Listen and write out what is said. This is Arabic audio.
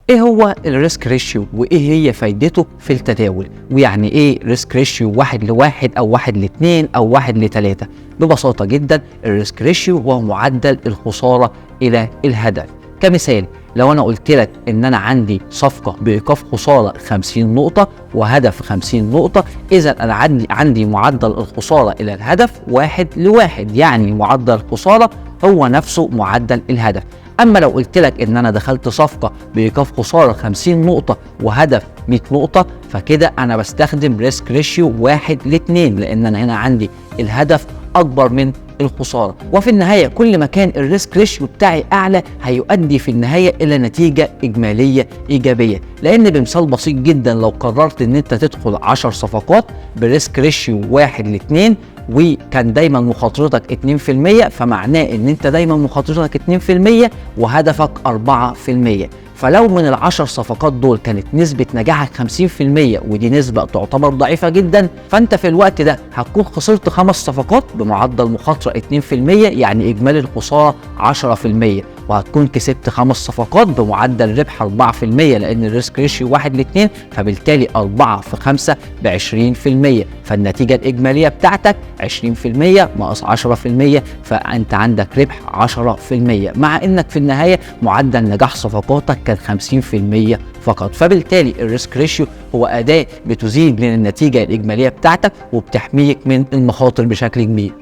ايه هو الريسك ريشيو وايه هي فايدته في التداول؟ ويعني ايه ريسك ريشيو 1:1 او 1:2 او 1:3؟ ببساطة جدا الريسك ريشيو هو معدل الخسارة الى الهدف. كمثال، لو انا قلت لك ان انا عندي صفقة بايقاف خسارة 50 نقطة وهدف 50 نقطة، اذا انا عندي معدل الخسارة الى الهدف 1:1، يعني معدل الخسارة هو نفسه معدل الهدف. اما لو قلت لك ان انا دخلت صفقه بايقاف خساره 50 نقطه وهدف 100 نقطه، فكده انا بستخدم ريسك ريشيو 1:2، لان انا هنا عندي الهدف اكبر من الخساره. وفي النهايه كل ما كان الريسك ريشيو بتاعي اعلى هيؤدي في النهايه الى نتيجه اجماليه ايجابيه. لان بمثال بسيط جدا، لو قررت ان انت تدخل 10 صفقات بريسك ريشيو 1:2 وكان دايما مخاطرتك 2%، فمعناه ان انت دايما مخاطرتك 2% وهدفك 4%. فلو من ال10 صفقات دول كانت نسبة نجاحك 50%، ودي نسبة تعتبر ضعيفة جدا، فانت في الوقت ده هتكون خسرت 5 صفقات بمعدل مخاطرة 2%، يعني اجمالي الخسارة 10%، وهتكون كسبت 5 صفقات بمعدل ربح 4%، لان الريسك ريشيو 1:2، فبالتالي 4 في 5 ب20%، فالنتيجة الإجمالية بتاعتك 20% ناقص 10%، فأنت عندك ربح 10%، مع إنك في النهاية معدل نجاح صفقاتك كان 50% فقط. فبالتالي الريسك ريشيو هو أداة بتزيد من النتيجة الإجمالية بتاعتك وبتحميك من المخاطر بشكل كبير.